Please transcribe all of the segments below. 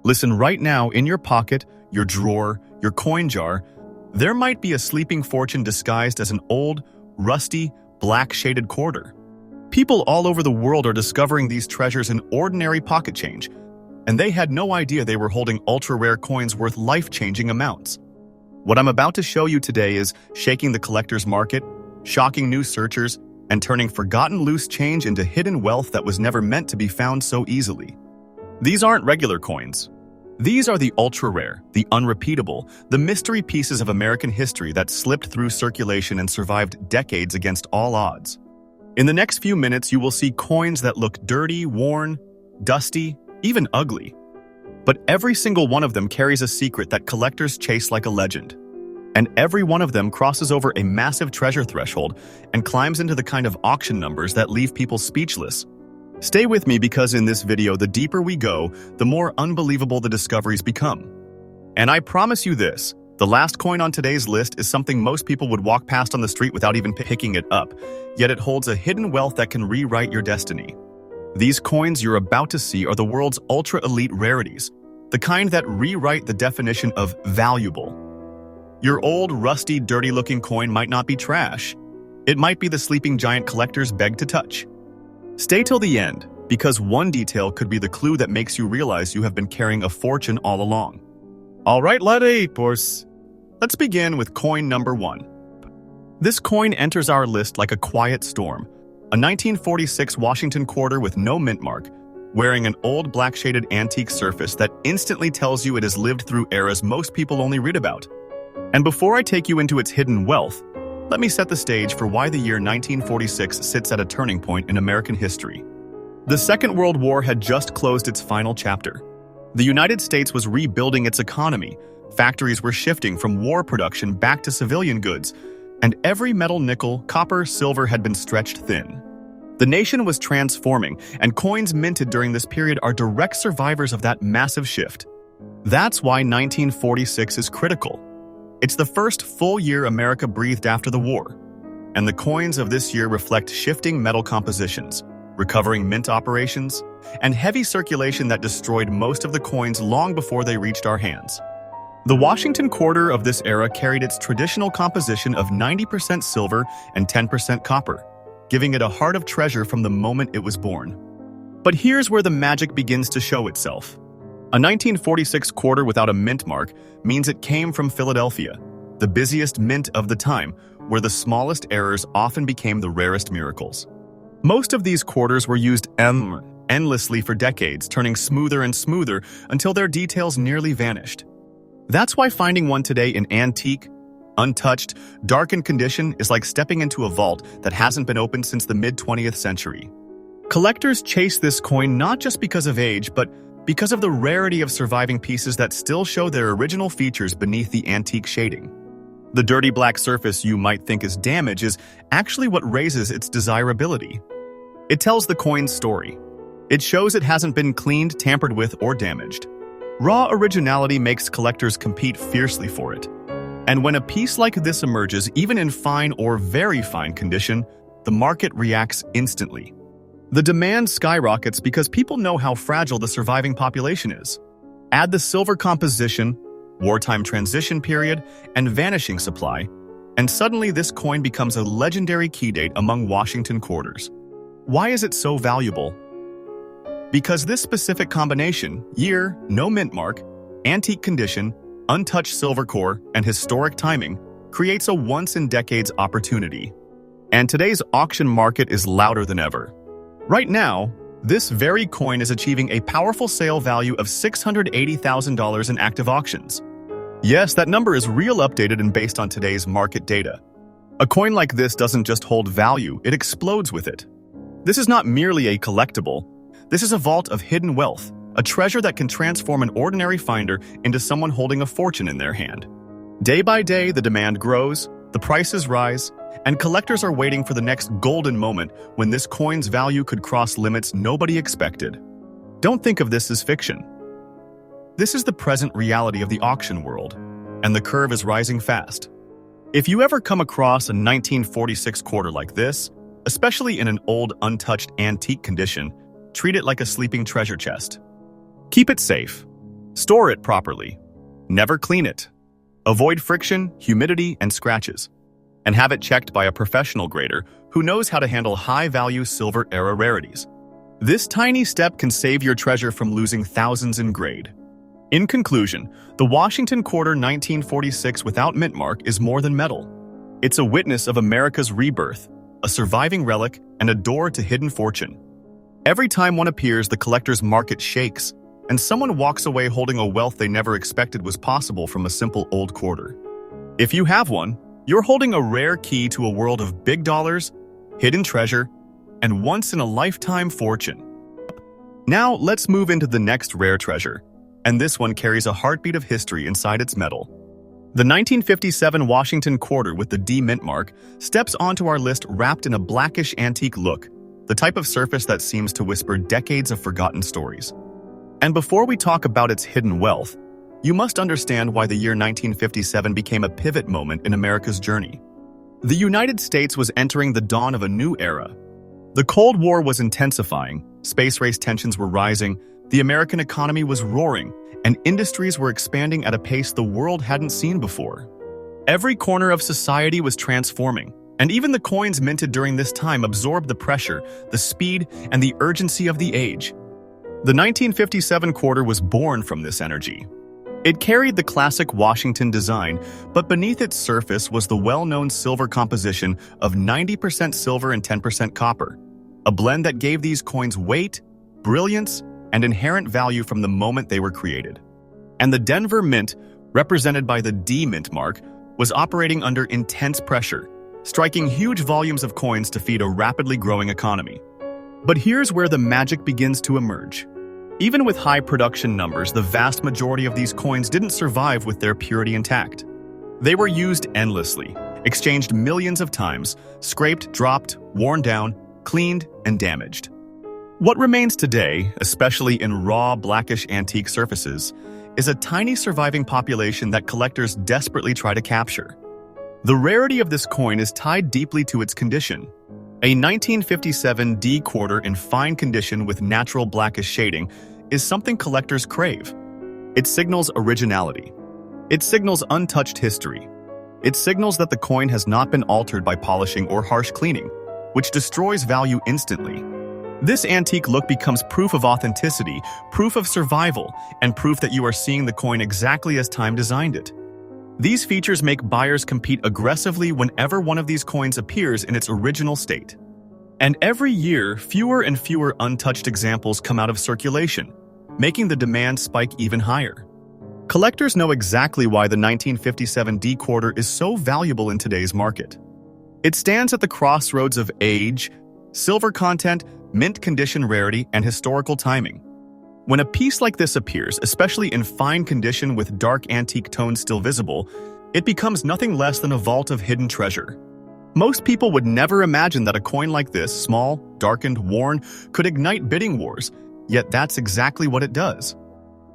Listen right now, in your pocket, your drawer, your coin jar, there might be a sleeping fortune disguised as an old, rusty, black-shaded quarter. People all over the world are discovering these treasures in ordinary pocket change, and they had no idea they were holding ultra-rare coins worth life-changing amounts. What I'm about to show you today is shaking the collector's market, shocking new searchers, and turning forgotten loose change into hidden wealth that was never meant to be found so easily. These aren't regular coins. These are the ultra-rare, the unrepeatable, the mystery pieces of American history that slipped through circulation and survived decades against all odds. In the next few minutes, you will see coins that look dirty, worn, dusty, even ugly. But every single one of them carries a secret that collectors chase like a legend. And every one of them crosses over a massive treasure threshold and climbs into the kind of auction numbers that leave people speechless. Stay with me, because in this video, the deeper we go, the more unbelievable the discoveries become. And I promise you this, the last coin on today's list is something most people would walk past on the street without even picking it up, yet it holds a hidden wealth that can rewrite your destiny. These coins you're about to see are the world's ultra-elite rarities, the kind that rewrite the definition of valuable. Your old, rusty, dirty-looking coin might not be trash. It might be the sleeping giant collectors beg to touch. Stay till the end, because one detail could be the clue that makes you realize you have been carrying a fortune all along. All right, let's begin with coin number 1. This coin enters our list like a quiet storm, a 1946 Washington quarter with no mint mark, wearing an old black-shaded antique surface that instantly tells you it has lived through eras most people only read about. And before I take you into its hidden wealth, let me set the stage for why the year 1946 sits at a turning point in American history. The Second World War had just closed its final chapter. The United States was rebuilding its economy, factories were shifting from war production back to civilian goods, and every metal, nickel, copper, silver had been stretched thin. The nation was transforming, and coins minted during this period are direct survivors of that massive shift. That's why 1946 is critical. It's the first full year America breathed after the war, and the coins of this year reflect shifting metal compositions, recovering mint operations, and heavy circulation that destroyed most of the coins long before they reached our hands. The Washington quarter of this era carried its traditional composition of 90% silver and 10% copper, giving it a heart of treasure from the moment it was born. But here's where the magic begins to show itself. A 1946 quarter without a mint mark means it came from Philadelphia, the busiest mint of the time, where the smallest errors often became the rarest miracles. Most of these quarters were used endlessly for decades, turning smoother and smoother until their details nearly vanished. That's why finding one today in antique, untouched, darkened condition is like stepping into a vault that hasn't been opened since the mid-20th century. Collectors chase this coin not just because of age, but because of the rarity of surviving pieces that still show their original features beneath the antique shading. The dirty black surface you might think is damage is actually what raises its desirability. It tells the coin's story. It shows it hasn't been cleaned, tampered with, or damaged. Raw originality makes collectors compete fiercely for it. And when a piece like this emerges, even in fine or very fine condition, the market reacts instantly. The demand skyrockets because people know how fragile the surviving population is. Add the silver composition, wartime transition period, and vanishing supply, and suddenly this coin becomes a legendary key date among Washington quarters. Why is it so valuable? Because this specific combination, year, no mint mark, antique condition, untouched silver core, and historic timing, creates a once-in-decades opportunity. And today's auction market is louder than ever. Right now, this very coin is achieving a powerful sale value of $680,000 in active auctions. Yes, that number is real, updated and based on today's market data. A coin like this doesn't just hold value, it explodes with it. This is not merely a collectible. This is a vault of hidden wealth, a treasure that can transform an ordinary finder into someone holding a fortune in their hand. Day by day, the demand grows, the prices rise, and collectors are waiting for the next golden moment when this coin's value could cross limits nobody expected. Don't think of this as fiction. This is the present reality of the auction world, and the curve is rising fast. If you ever come across a 1946 quarter like this, especially in an old, untouched antique condition, treat it like a sleeping treasure chest. Keep it safe. Store it properly. Never clean it. Avoid friction, humidity, and scratches. And have it checked by a professional grader who knows how to handle high-value silver-era rarities. This tiny step can save your treasure from losing thousands in grade. In conclusion, the Washington Quarter 1946 without mint mark is more than metal. It's a witness of America's rebirth, a surviving relic, and a door to hidden fortune. Every time one appears, the collector's market shakes, and someone walks away holding a wealth they never expected was possible from a simple old quarter. If you have one, you're holding a rare key to a world of big dollars, hidden treasure, and once-in-a-lifetime fortune. Now, let's move into the next rare treasure, and this one carries a heartbeat of history inside its metal. The 1957 Washington Quarter with the D mint mark steps onto our list wrapped in a blackish antique look, the type of surface that seems to whisper decades of forgotten stories. And before we talk about its hidden wealth, you must understand why the year 1957 became a pivot moment in America's journey. The United States was entering the dawn of a new era. The Cold War was intensifying, space race tensions were rising, the American economy was roaring, and industries were expanding at a pace the world hadn't seen before. Every corner of society was transforming, and even the coins minted during this time absorbed the pressure, the speed, and the urgency of the age. The 1957 quarter was born from this energy. It carried the classic Washington design, but beneath its surface was the well-known silver composition of 90% silver and 10% copper, a blend that gave these coins weight, brilliance, and inherent value from the moment they were created. And the Denver Mint, represented by the D mint mark, was operating under intense pressure, striking huge volumes of coins to feed a rapidly growing economy. But here's where the magic begins to emerge. Even with high production numbers, the vast majority of these coins didn't survive with their purity intact. They were used endlessly, exchanged millions of times, scraped, dropped, worn down, cleaned, and damaged. What remains today, especially in raw, blackish antique surfaces, is a tiny surviving population that collectors desperately try to capture. The rarity of this coin is tied deeply to its condition. A 1957 D quarter in fine condition with natural blackish shading is something collectors crave. It signals originality. It signals untouched history. It signals that the coin has not been altered by polishing or harsh cleaning, which destroys value instantly. This antique look becomes proof of authenticity, proof of survival, and proof that you are seeing the coin exactly as time designed it. These features make buyers compete aggressively whenever one of these coins appears in its original state. And every year, fewer and fewer untouched examples come out of circulation, making the demand spike even higher. Collectors know exactly why the 1957 D quarter is so valuable in today's market. It stands at the crossroads of age, silver content, mint condition rarity, and historical timing. When a piece like this appears, especially in fine condition with dark antique tones still visible, it becomes nothing less than a vault of hidden treasure. Most people would never imagine that a coin like this, small, darkened, worn, could ignite bidding wars, yet that's exactly what it does.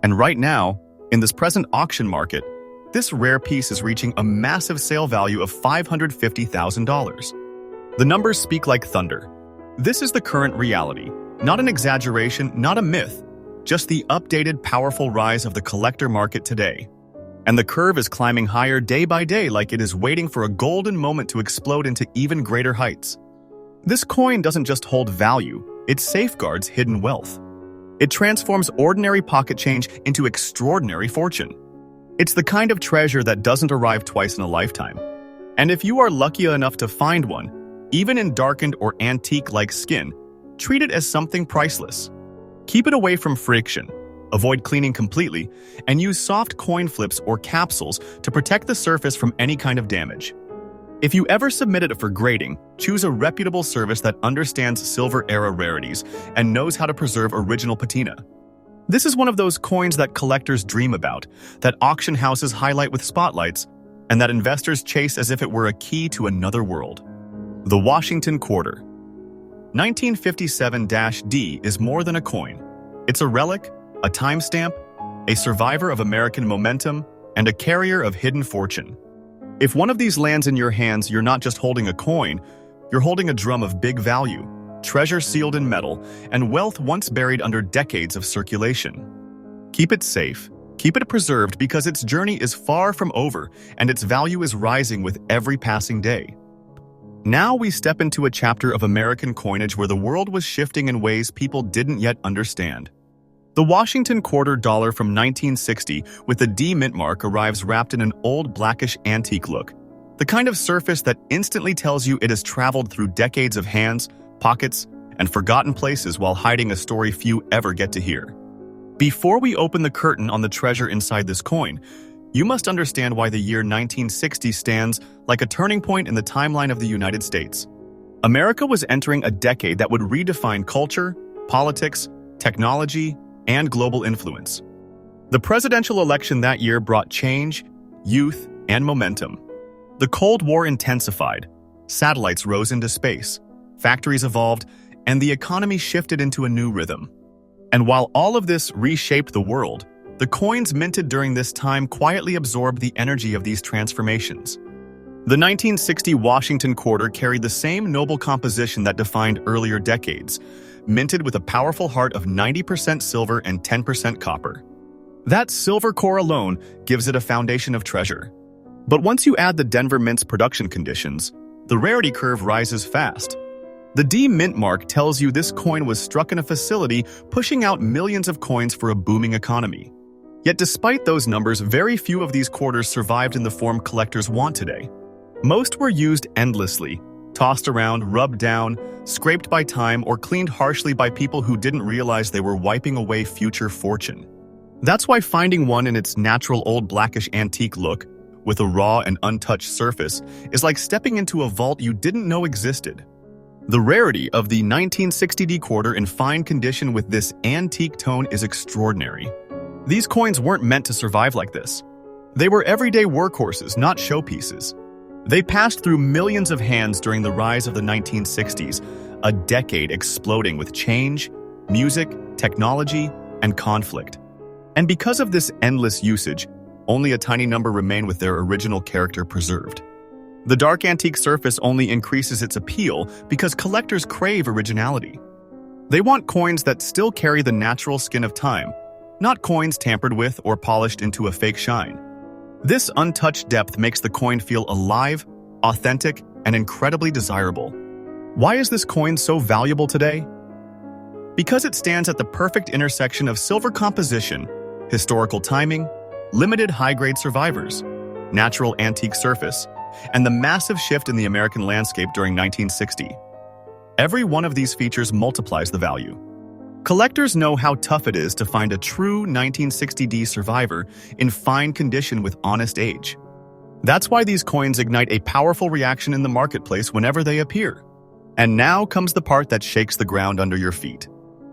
And right now, in this present auction market, this rare piece is reaching a massive sale value of $550,000. The numbers speak like thunder. This is the current reality, not an exaggeration, not a myth, just the updated, powerful rise of the collector market today. And the curve is climbing higher day by day like it is waiting for a golden moment to explode into even greater heights. This coin doesn't just hold value, it safeguards hidden wealth. It transforms ordinary pocket change into extraordinary fortune. It's the kind of treasure that doesn't arrive twice in a lifetime. And if you are lucky enough to find one, even in darkened or antique-like skin, treat it as something priceless. Keep it away from friction, avoid cleaning completely, and use soft coin flips or capsules to protect the surface from any kind of damage. If you ever submit it for grading, choose a reputable service that understands silver-era rarities and knows how to preserve original patina. This is one of those coins that collectors dream about, that auction houses highlight with spotlights, and that investors chase as if it were a key to another world. The Washington Quarter. 1957-D is more than a coin. It's a relic, a timestamp, a survivor of American momentum, and a carrier of hidden fortune. If one of these lands in your hands, you're not just holding a coin, you're holding a drum of big value, treasure sealed in metal, and wealth once buried under decades of circulation. Keep it safe, Keep it preserved because its journey is far from over and its value is rising with every passing day. Now we step into a chapter of American coinage where the world was shifting in ways people didn't yet understand. The Washington quarter dollar from 1960 with the D mint mark arrives wrapped in an old blackish antique look, the kind of surface that instantly tells you it has traveled through decades of hands, pockets, and forgotten places while hiding a story few ever get to hear. Before we open the curtain on the treasure inside this coin, you must understand why the year 1960 stands like a turning point in the timeline of the United States. America was entering a decade that would redefine culture, politics, technology, and global influence. The presidential election that year brought change, youth, and momentum. The Cold War intensified, satellites rose into space, factories evolved, and the economy shifted into a new rhythm. And while all of this reshaped the world, the coins minted during this time quietly absorbed the energy of these transformations. The 1960 Washington quarter carried the same noble composition that defined earlier decades, minted with a powerful heart of 90% silver and 10% copper. That silver core alone gives it a foundation of treasure. But once you add the Denver Mint's production conditions, the rarity curve rises fast. The D Mint mark tells you this coin was struck in a facility pushing out millions of coins for a booming economy. Yet despite those numbers, very few of these quarters survived in the form collectors want today. Most were used endlessly, tossed around, rubbed down, scraped by time, or cleaned harshly by people who didn't realize they were wiping away future fortune. That's why finding one in its natural old blackish antique look, with a raw and untouched surface, is like stepping into a vault you didn't know existed. The rarity of the 1960 D quarter in fine condition with this antique tone is extraordinary. These coins weren't meant to survive like this. They were everyday workhorses, not showpieces. They passed through millions of hands during the rise of the 1960s, a decade exploding with change, music, technology, and conflict. And because of this endless usage, only a tiny number remain with their original character preserved. The dark antique surface only increases its appeal because collectors crave originality. They want coins that still carry the natural skin of time, not coins tampered with or polished into a fake shine. This untouched depth makes the coin feel alive, authentic, and incredibly desirable. Why is this coin so valuable today? Because it stands at the perfect intersection of silver composition, historical timing, limited high-grade survivors, natural antique surface, and the massive shift in the American landscape during 1960. Every one of these features multiplies the value. Collectors know how tough it is to find a true 1960D survivor in fine condition with honest age. That's why these coins ignite a powerful reaction in the marketplace whenever they appear. And now comes the part that shakes the ground under your feet.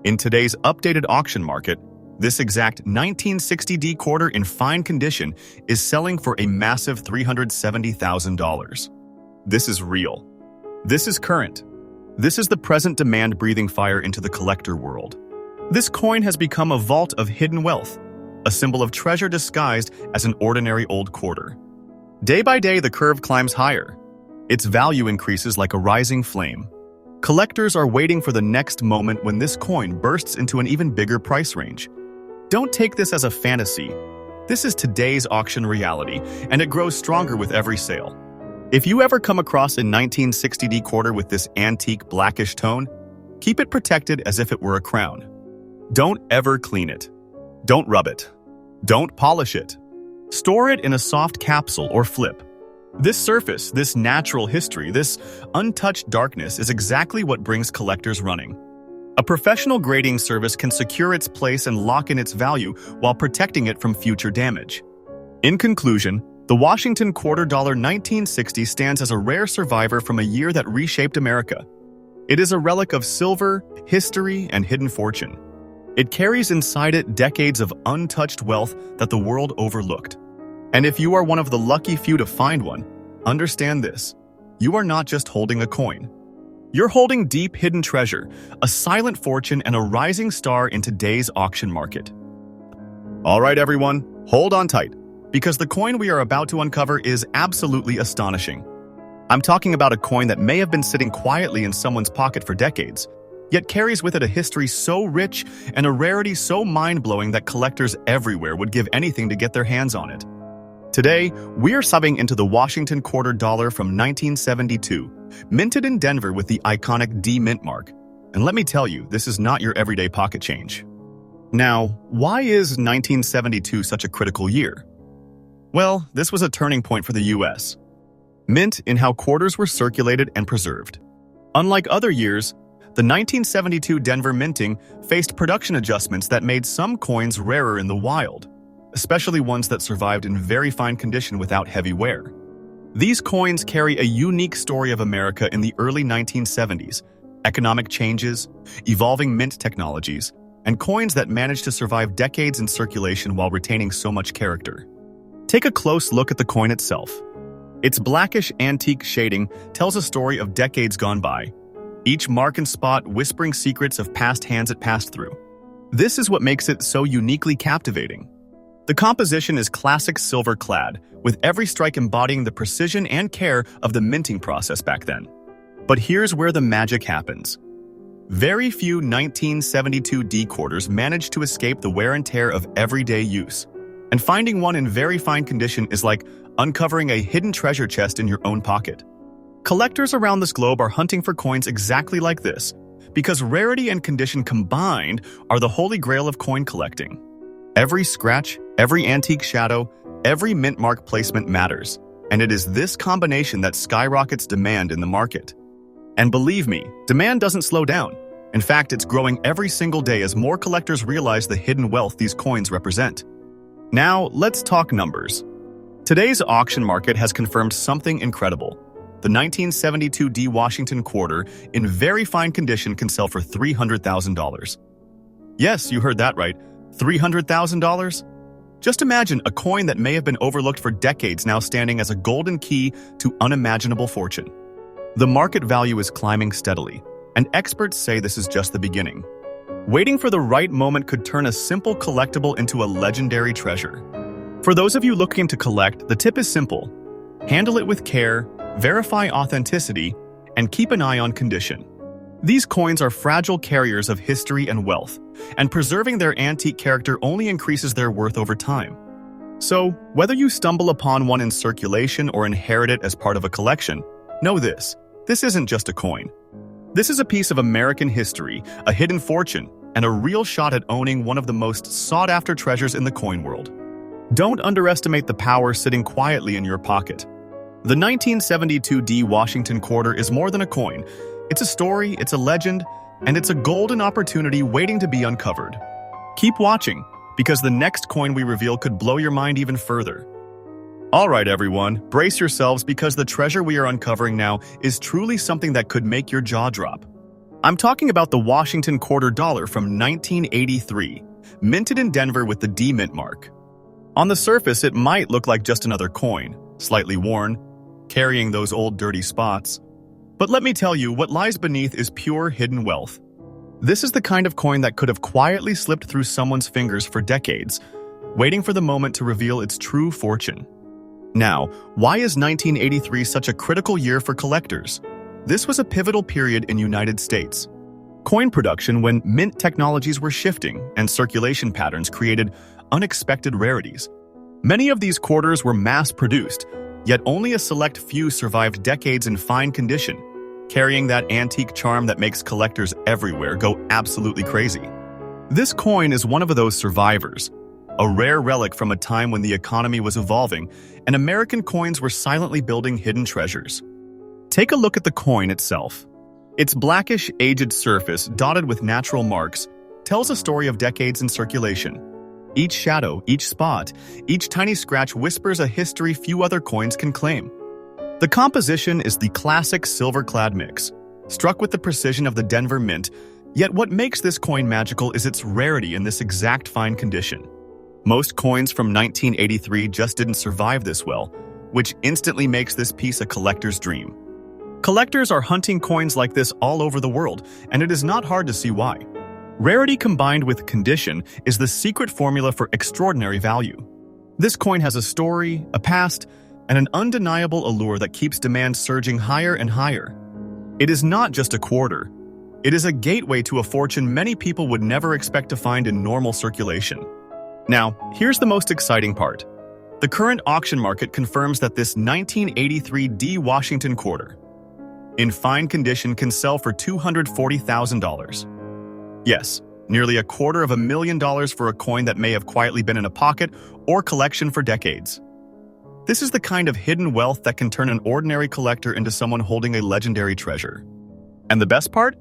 In today's updated auction market, this exact 1960D quarter in fine condition is selling for a massive $370,000. This is real. This is current. This is the present demand breathing fire into the collector world. This coin has become a vault of hidden wealth, a symbol of treasure disguised as an ordinary old quarter. Day by day, the curve climbs higher. Its value increases like a rising flame. Collectors are waiting for the next moment when this coin bursts into an even bigger price range. Don't take this as a fantasy. This is today's auction reality, and it grows stronger with every sale. If you ever come across a 1960D quarter with this antique blackish tone, keep it protected as if it were a crown. Don't ever clean it. Don't rub it. Don't polish it. Store it in a soft capsule or flip. This surface, this natural history, this untouched darkness is exactly what brings collectors running. A professional grading service can secure its place and lock in its value while protecting it from future damage. In conclusion, the Washington quarter dollar 1960 stands as a rare survivor from a year that reshaped America. It is a relic of silver, history, and hidden fortune. It carries inside it decades of untouched wealth that the world overlooked. And if you are one of the lucky few to find one, understand this: you are not just holding a coin. You're holding deep hidden treasure, a silent fortune, and a rising star in today's auction market. All right, everyone, hold on tight, because the coin we are about to uncover is absolutely astonishing. I'm talking about a coin that may have been sitting quietly in someone's pocket for decades, yet carries with it a history so rich and a rarity so mind-blowing that collectors everywhere would give anything to get their hands on it. Today, we're subbing into the Washington quarter dollar from 1972, minted in Denver with the iconic D mint mark. And let me tell you, this is not your everyday pocket change. Now, why is 1972 such a critical year? Well, this was a turning point for the US. Mint in how quarters were circulated and preserved. Unlike other years, the 1972 Denver minting faced production adjustments that made some coins rarer in the wild, especially ones that survived in very fine condition without heavy wear. These coins carry a unique story of America in the early 1970s, economic changes, evolving mint technologies, and coins that managed to survive decades in circulation while retaining so much character. Take a close look at the coin itself. Its blackish antique shading tells a story of decades gone by, each mark and spot whispering secrets of past hands it passed through. This is what makes it so uniquely captivating. The composition is classic silver-clad, with every strike embodying the precision and care of the minting process back then. But here's where the magic happens. Very few 1972 D quarters managed to escape the wear and tear of everyday use. And finding one in very fine condition is like uncovering a hidden treasure chest in your own pocket. Collectors around this globe are hunting for coins exactly like this, because rarity and condition combined are the holy grail of coin collecting. Every scratch, every antique shadow, every mint mark placement matters, and it is this combination that skyrockets demand in the market. And believe me, demand doesn't slow down. In fact, it's growing every single day as more collectors realize the hidden wealth these coins represent. Now, let's talk numbers. Today's auction market has confirmed something incredible. The 1972 D Washington quarter, in very fine condition, can sell for $300,000. Yes, you heard that right. $300,000? Just imagine a coin that may have been overlooked for decades now standing as a golden key to unimaginable fortune. The market value is climbing steadily, and experts say this is just the beginning. Waiting for the right moment could turn a simple collectible into a legendary treasure. For those of you looking to collect, the tip is simple. Handle it with care, verify authenticity, and keep an eye on condition. These coins are fragile carriers of history and wealth, and preserving their antique character only increases their worth over time. So, whether you stumble upon one in circulation or inherit it as part of a collection, know this isn't just a coin. This is a piece of American history, a hidden fortune, and a real shot at owning one of the most sought-after treasures in the coin world. Don't underestimate the power sitting quietly in your pocket. The 1972 D Washington quarter is more than a coin. It's a story, it's a legend, and it's a golden opportunity waiting to be uncovered. Keep watching, because the next coin we reveal could blow your mind even further. All right, everyone, brace yourselves because the treasure we are uncovering now is truly something that could make your jaw drop. I'm talking about the Washington quarter dollar from 1983, minted in Denver with the D mint mark. On the surface, it might look like just another coin, slightly worn, carrying those old dirty spots. But let me tell you, what lies beneath is pure hidden wealth. This is the kind of coin that could have quietly slipped through someone's fingers for decades, waiting for the moment to reveal its true fortune. Now, why is 1983 such a critical year for collectors? This was a pivotal period in United States coin production when mint technologies were shifting and circulation patterns created unexpected rarities. Many of these quarters were mass-produced, yet only a select few survived decades in fine condition, carrying that antique charm that makes collectors everywhere go absolutely crazy. This coin is one of those survivors, a rare relic from a time when the economy was evolving and American coins were silently building hidden treasures. Take a look at the coin itself. Its blackish, aged surface, dotted with natural marks, tells a story of decades in circulation. Each shadow, each spot, each tiny scratch whispers a history few other coins can claim. The composition is the classic silver-clad mix, struck with the precision of the Denver mint, yet what makes this coin magical is its rarity in this exact fine condition. Most coins from 1983 just didn't survive this well, which instantly makes this piece a collector's dream. Collectors are hunting coins like this all over the world, and it is not hard to see why. Rarity combined with condition is the secret formula for extraordinary value. This coin has a story, a past, and an undeniable allure that keeps demand surging higher and higher. It is not just a quarter. It is a gateway to a fortune many people would never expect to find in normal circulation. Now, here's the most exciting part. The current auction market confirms that this 1983 D Washington quarter, in fine condition, can sell for $240,000. Yes, nearly $250,000 for a coin that may have quietly been in a pocket or collection for decades. This is the kind of hidden wealth that can turn an ordinary collector into someone holding a legendary treasure. And the best part?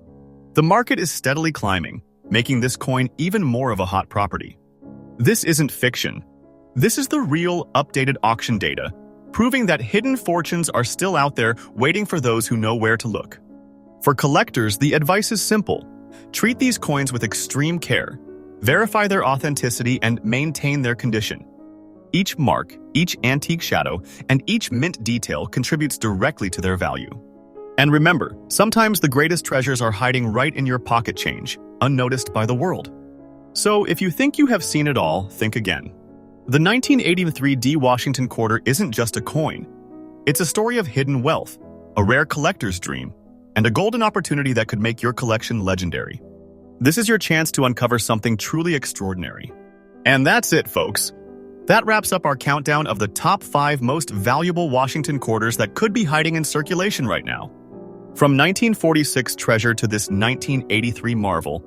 The market is steadily climbing, making this coin even more of a hot property. This isn't fiction. This is the real, updated auction data, proving that hidden fortunes are still out there waiting for those who know where to look. For collectors, the advice is simple. Treat these coins with extreme care, verify their authenticity, and maintain their condition. Each mark, each antique shadow, and each mint detail contributes directly to their value. And remember, sometimes the greatest treasures are hiding right in your pocket change, unnoticed by the world. So if you think you have seen it all, think again. The 1983 D Washington quarter isn't just a coin. It's a story of hidden wealth, a rare collector's dream, and a golden opportunity that could make your collection legendary. This is your chance to uncover something truly extraordinary. And that's it, folks. That wraps up our countdown of the top 5 most valuable Washington quarters that could be hiding in circulation right now. From 1946 treasure to this 1983 marvel,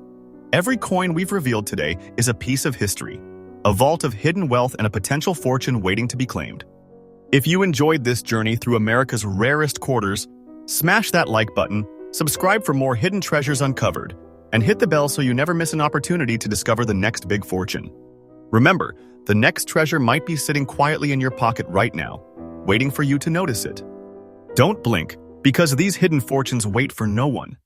every coin we've revealed today is a piece of history, a vault of hidden wealth and a potential fortune waiting to be claimed. If you enjoyed this journey through America's rarest quarters, smash that like button, subscribe for more hidden treasures uncovered, and hit the bell so you never miss an opportunity to discover the next big fortune. Remember, the next treasure might be sitting quietly in your pocket right now, waiting for you to notice it. Don't blink, because these hidden fortunes wait for no one.